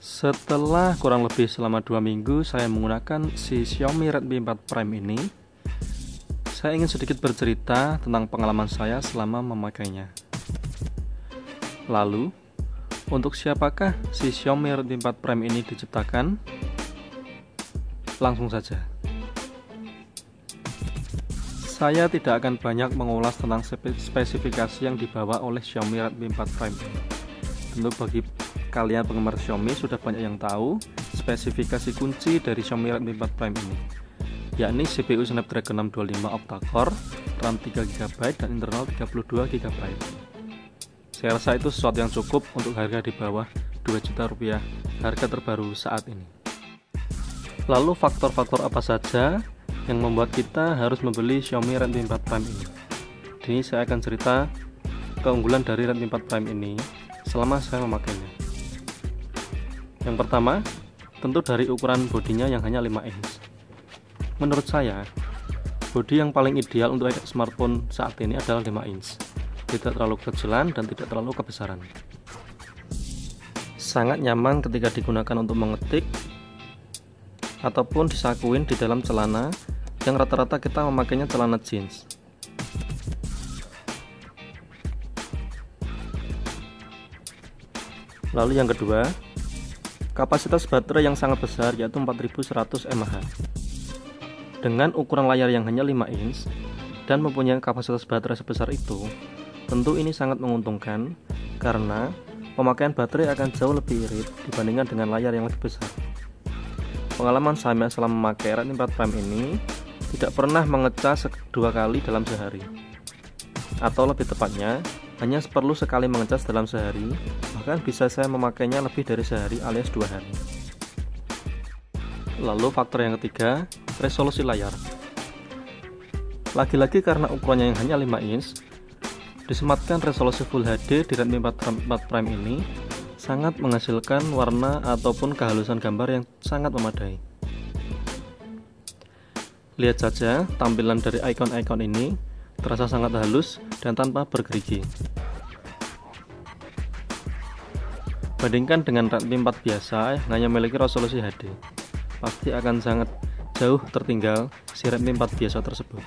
Setelah kurang lebih selama 2 minggu saya menggunakan si Xiaomi Redmi 4 Prime ini, saya ingin sedikit bercerita tentang pengalaman saya selama memakainya. Lalu, untuk siapakah si Xiaomi Redmi 4 Prime ini diciptakan? Langsung saja. Saya tidak akan banyak mengulas tentang spesifikasi yang dibawa oleh Xiaomi Redmi 4 Prime ini. Tentu bagi kalian penggemar Xiaomi sudah banyak yang tahu spesifikasi kunci dari Xiaomi Redmi 4 Prime ini, yakni CPU Snapdragon 625 octa-core, RAM 3GB dan internal 32GB. Saya rasa itu sesuatu yang cukup untuk harga di bawah 2 juta rupiah, harga terbaru saat ini. Lalu faktor-faktor apa saja yang membuat kita harus membeli Xiaomi Redmi 4 Prime ini? Ini saya akan cerita keunggulan dari Redmi 4 Prime ini selama saya memakainya. Yang pertama, tentu dari ukuran bodinya yang hanya 5 inch. Menurut saya, bodi yang paling ideal untuk smartphone saat ini adalah 5 inch. Tidak terlalu kecilan dan tidak terlalu kebesaran. Sangat nyaman ketika digunakan untuk mengetik ataupun disakuin di dalam celana yang rata-rata kita memakainya celana jeans. Lalu yang kedua, kapasitas baterai yang sangat besar, yaitu 4100 mAh. Dengan ukuran layar yang hanya 5 inch dan mempunyai kapasitas baterai sebesar itu, tentu ini sangat menguntungkan karena pemakaian baterai akan jauh lebih irit dibandingkan dengan layar yang lebih besar. Pengalaman saya selama memakai Redmi 4 Prime ini tidak pernah mengecas 2 kali dalam sehari, atau lebih tepatnya hanya perlu sekali mengecas dalam sehari, bahkan bisa saya memakainya lebih dari sehari alias 2 hari. Lalu faktor yang ketiga, resolusi layar. Lagi-lagi karena ukurannya yang hanya 5 inch, disematkan resolusi Full HD di Redmi 4 Prime ini sangat menghasilkan warna ataupun kehalusan gambar yang sangat memadai. Lihat saja tampilan dari ikon-ikon ini terasa sangat halus dan tanpa bergerigi. Bandingkan dengan Redmi 4 biasa yang hanya memiliki resolusi HD, pasti akan sangat jauh tertinggal si Redmi 4 biasa tersebut.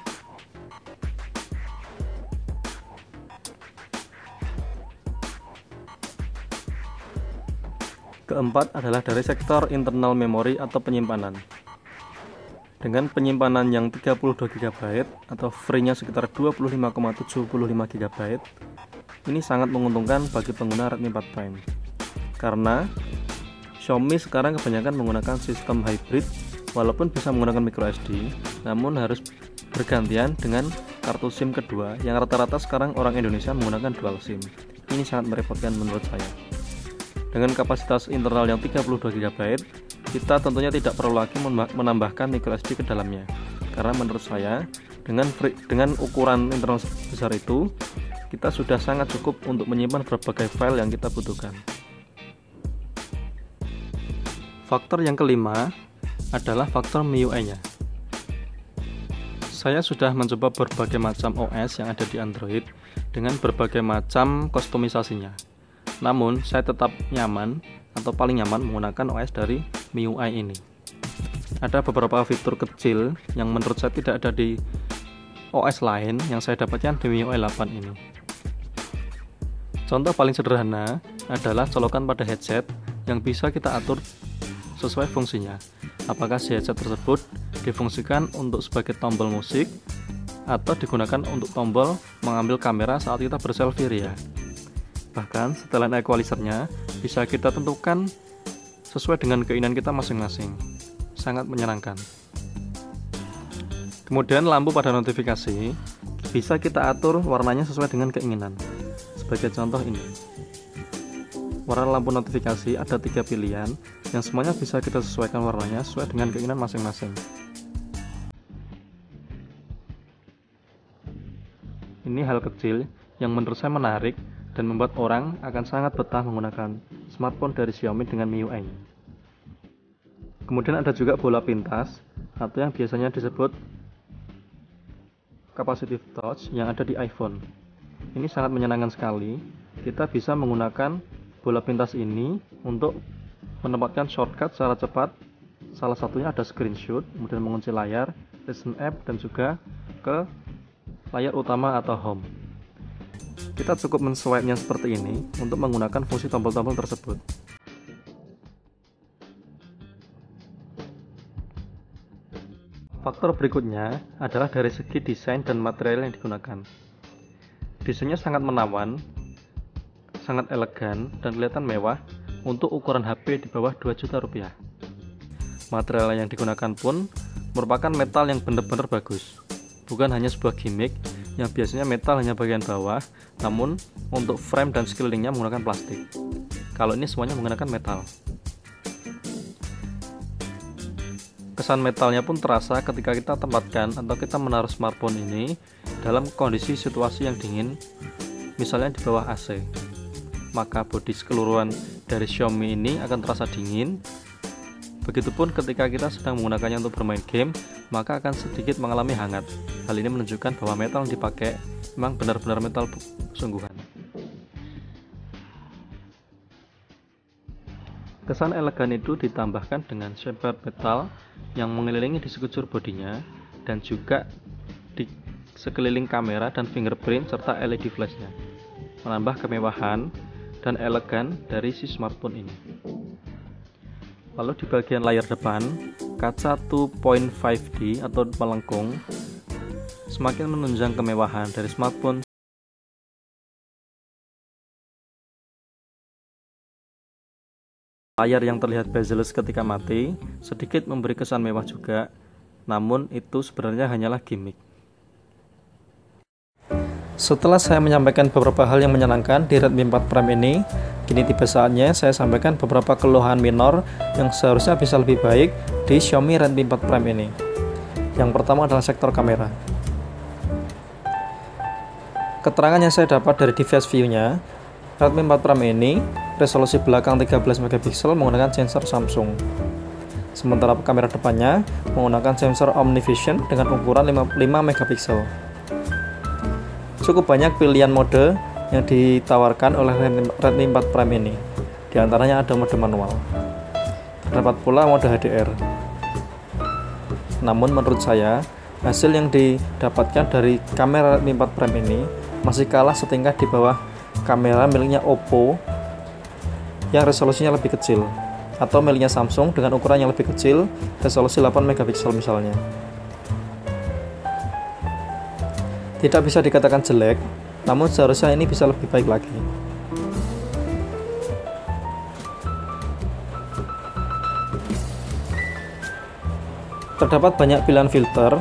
Keempat adalah dari sektor internal memori atau penyimpanan. Dengan penyimpanan yang 32GB atau free-nya sekitar 25,75GB, ini sangat menguntungkan bagi pengguna Redmi 4 Prime. Karena Xiaomi sekarang kebanyakan menggunakan sistem hybrid, walaupun bisa menggunakan microSD, namun harus bergantian dengan kartu SIM kedua yang rata-rata sekarang orang Indonesia menggunakan dual SIM. Ini sangat merepotkan menurut saya. Dengan kapasitas internal yang 32GB, kita tentunya tidak perlu lagi menambahkan microSD ke dalamnya, karena menurut saya dengan ukuran internal sebesar itu kita sudah sangat cukup untuk menyimpan berbagai file yang kita butuhkan. Faktor yang kelima adalah faktor MIUI-nya. Saya sudah mencoba berbagai macam OS yang ada di Android dengan berbagai macam kustomisasinya, namun saya tetap nyaman atau paling nyaman menggunakan OS dari MIUI ini. Ada beberapa fitur kecil yang menurut saya tidak ada di OS lain yang saya dapatkan di MIUI 8 ini. Contoh paling sederhana adalah colokan pada headset yang bisa kita atur sesuai fungsinya. Apakah si headset tersebut difungsikan untuk sebagai tombol musik atau digunakan untuk tombol mengambil kamera saat kita berselfie ria. Bahkan setelan equalizernya bisa kita tentukan sesuai dengan keinginan kita masing-masing. Sangat menyenangkan. Kemudian lampu pada notifikasi bisa kita atur warnanya sesuai dengan keinginan. Sebagai contoh ini, warna lampu notifikasi ada 3 pilihan yang semuanya bisa kita sesuaikan warnanya sesuai dengan keinginan masing-masing. Ini hal kecil yang menurut saya menarik dan membuat orang akan sangat betah menggunakan smartphone dari Xiaomi dengan MIUI. Kemudian ada juga bola pintas atau yang biasanya disebut capacitive touch yang ada di iPhone. Ini sangat menyenangkan sekali. Kita bisa menggunakan bola pintas ini untuk menempatkan shortcut secara cepat. Salah satunya ada screenshot, kemudian mengunci layar, listen app, dan juga ke layar utama atau home. Kita cukup men-swipe-nya seperti ini untuk menggunakan fungsi tombol-tombol tersebut. Faktor berikutnya adalah dari segi desain dan material yang digunakan. Desainnya sangat menawan, sangat elegan, dan kelihatan mewah untuk ukuran HP di bawah 2 juta rupiah. Material yang digunakan pun merupakan metal yang benar-benar bagus. Bukan hanya sebuah gimmick yang biasanya metal hanya bagian bawah, namun untuk frame dan sekelilingnya menggunakan plastik. Kalau ini semuanya menggunakan metal. Kesan metalnya pun terasa ketika kita tempatkan atau kita menaruh smartphone ini dalam kondisi situasi yang dingin, misalnya di bawah AC. Maka bodi keseluruhan dari Xiaomi ini akan terasa dingin. Begitupun ketika kita sedang menggunakannya untuk bermain game, maka akan sedikit mengalami hangat. Hal ini menunjukkan bahwa metal yang dipakai memang benar-benar metal sungguhan. Kesan elegan itu ditambahkan dengan shaper metal yang mengelilingi di sekujur bodinya dan juga di sekeliling kamera dan fingerprint serta LED flashnya, menambah kemewahan dan elegan dari si smartphone ini. Lalu di bagian layar depan, kaca 2.5D atau melengkung semakin menunjang kemewahan dari smartphone. Layar yang terlihat bezel ketika mati sedikit memberi kesan mewah juga, namun itu sebenarnya hanyalah gimmick. Setelah saya menyampaikan beberapa hal yang menyenangkan di Redmi 4 Prime ini, kini tiba saatnya saya sampaikan beberapa keluhan minor yang seharusnya bisa lebih baik di Xiaomi Redmi 4 Prime ini. Yang pertama adalah sektor kamera. Keterangan yang saya dapat dari device view-nya, Redmi 4 Prime ini resolusi belakang 13 megapiksel menggunakan sensor Samsung. Sementara kamera depannya menggunakan sensor OmniVision dengan ukuran 5 megapiksel. Cukup banyak pilihan mode yang ditawarkan oleh Redmi 4 Prime ini. Di antaranya ada mode manual. Terdapat pula mode HDR. Namun menurut saya, hasil yang didapatkan dari kamera Redmi 4 Prime ini masih kalah setingkat di bawah kamera miliknya Oppo yang resolusinya lebih kecil, atau miliknya Samsung dengan ukuran yang lebih kecil, resolusi 8 megapiksel misalnya. Tidak bisa dikatakan jelek, namun seharusnya ini bisa lebih baik lagi. Terdapat banyak pilihan filter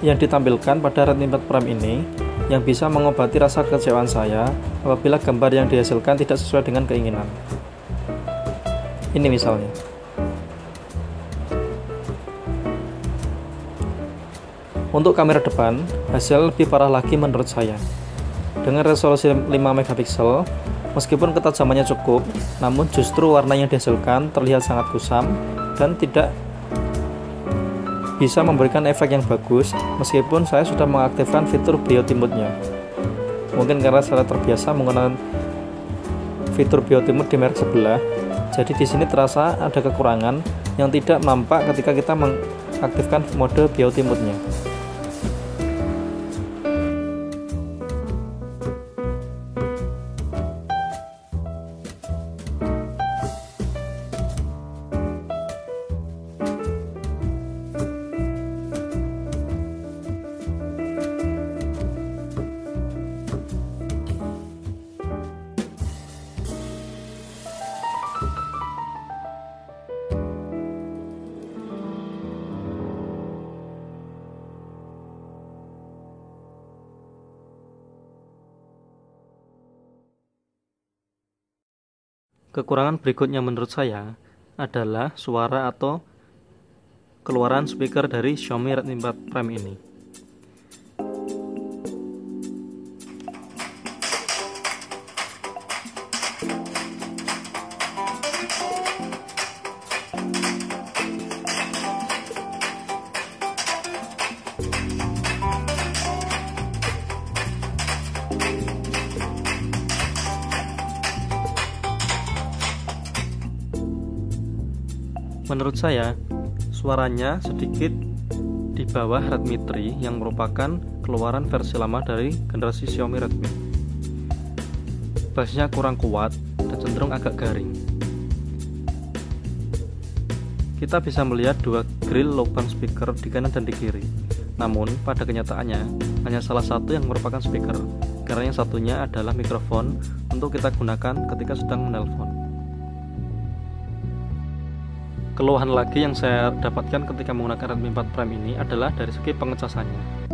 yang ditampilkan pada Redmi 4 Prime ini yang bisa mengobati rasa kekecewaan saya apabila gambar yang dihasilkan tidak sesuai dengan keinginan. Ini misalnya. Untuk kamera depan, hasil lebih parah lagi menurut saya. Dengan resolusi 5 megapiksel, meskipun ketajamannya cukup, namun justru warna yang dihasilkan terlihat sangat kusam dan tidak bisa memberikan efek yang bagus meskipun saya sudah mengaktifkan fitur beauty mode-nya. Mungkin karena saya terbiasa menggunakan fitur beauty mode di merek sebelah, jadi di sini terasa ada kekurangan yang tidak nampak ketika kita mengaktifkan mode beauty mode-nya. Kekurangan berikutnya menurut saya adalah suara atau keluaran speaker dari Xiaomi Redmi 4 Prime ini. Menurut saya, suaranya sedikit di bawah Redmi 3 yang merupakan keluaran versi lama dari generasi Xiaomi Redmi. Bassnya kurang kuat dan cenderung agak garing. Kita bisa melihat dua grill lubang speaker di kanan dan di kiri. Namun pada kenyataannya hanya salah satu yang merupakan speaker, karena yang satunya adalah mikrofon untuk kita gunakan ketika sedang menelpon. Keluhan lagi yang saya dapatkan ketika menggunakan Redmi 4 Prime ini adalah dari segi pengecasannya.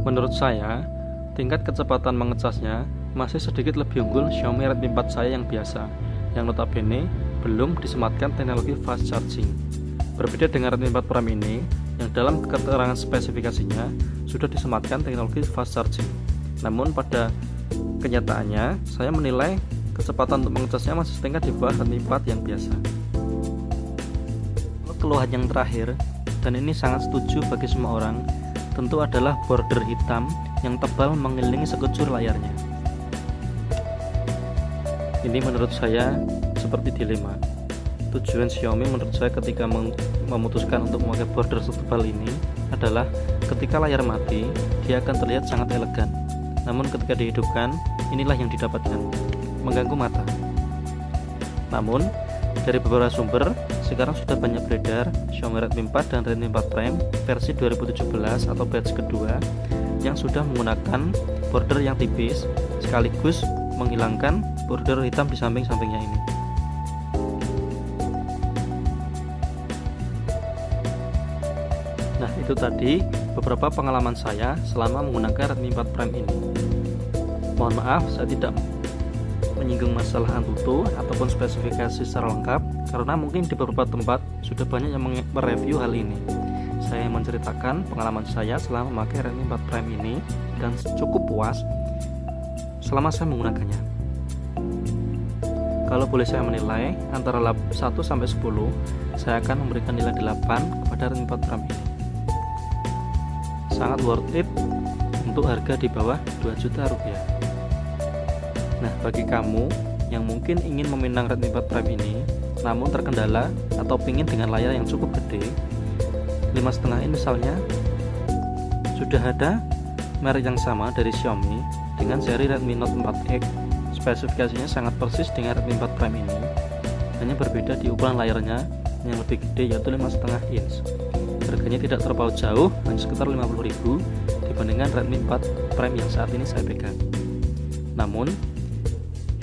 Menurut saya, tingkat kecepatan mengecasnya masih sedikit lebih unggul Xiaomi Redmi 4 saya yang biasa, yang notabene belum disematkan teknologi fast charging. Berbeda dengan Redmi 4 Prime ini, yang dalam keterangan spesifikasinya sudah disematkan teknologi fast charging. Namun pada kenyataannya, saya menilai kecepatan untuk mengecasnya masih setingkat di bawah Redmi 4 yang biasa. Keluhan yang terakhir, dan ini sangat setuju bagi semua orang, tentu adalah border hitam yang tebal mengelilingi sekujur layarnya. Ini menurut saya seperti dilema. Tujuan Xiaomi menurut saya ketika memutuskan untuk memakai border setebal ini adalah ketika layar mati, dia akan terlihat sangat elegan. Namun ketika dihidupkan, inilah yang didapatkan, mengganggu mata. Namun, dari beberapa sumber, sekarang sudah banyak beredar Xiaomi Redmi 4 dan Redmi 4 Prime versi 2017 atau batch kedua yang sudah menggunakan border yang tipis sekaligus menghilangkan border hitam di samping-sampingnya ini. Nah, itu tadi beberapa pengalaman saya selama menggunakan Redmi 4 Prime ini. Mohon maaf, saya tidak menyinggung masalah Antutu ataupun spesifikasi secara lengkap, karena mungkin di beberapa tempat sudah banyak yang mereview hal ini. Saya menceritakan pengalaman saya selama memakai Redmi 4 Prime ini dan cukup puas selama saya menggunakannya. Kalau boleh saya menilai antara 1 sampai 10, saya akan memberikan nilai 8 kepada Redmi 4 Prime ini. Sangat worth it untuk harga di bawah 2 juta rupiah. Nah, bagi kamu yang mungkin ingin meminang Redmi 4 Prime ini namun terkendala atau pingin dengan layar yang cukup gede, 5,5 in misalnya, sudah ada merek yang sama dari Xiaomi dengan seri Redmi Note 4X. Spesifikasinya sangat persis dengan Redmi 4 Prime ini, hanya berbeda di ukuran layarnya yang lebih gede, yaitu 5,5 inch. Harganya tidak terpaut jauh, hanya sekitar 50.000 dibandingkan Redmi 4 Prime yang saat ini saya pegang. Namun,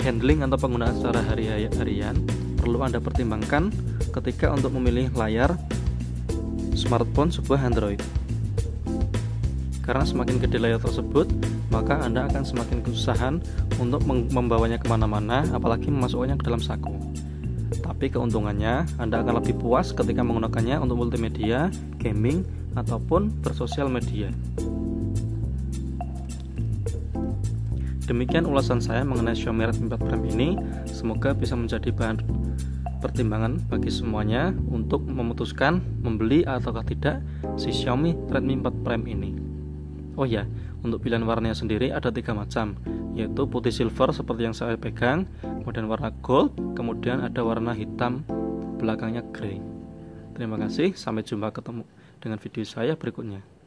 handling atau penggunaan secara harian perlu Anda pertimbangkan ketika untuk memilih layar smartphone sebuah Android. Karena semakin gede layar tersebut, maka Anda akan semakin kesusahan untuk membawanya kemana-mana, apalagi memasukkannya ke dalam saku. Tapi keuntungannya, Anda akan lebih puas ketika menggunakannya untuk multimedia, gaming, ataupun bersosial media. Demikian ulasan saya mengenai Xiaomi Redmi 4 Prime ini. Semoga bisa menjadi bahan pertimbangan bagi semuanya untuk memutuskan membeli ataukah tidak si Xiaomi Redmi 4 Prime ini. Oh ya, untuk pilihan warnanya sendiri ada 3 macam, yaitu putih silver seperti yang saya pegang, kemudian warna gold, kemudian ada warna hitam belakangnya grey. Terima kasih, sampai jumpa ketemu dengan video saya berikutnya.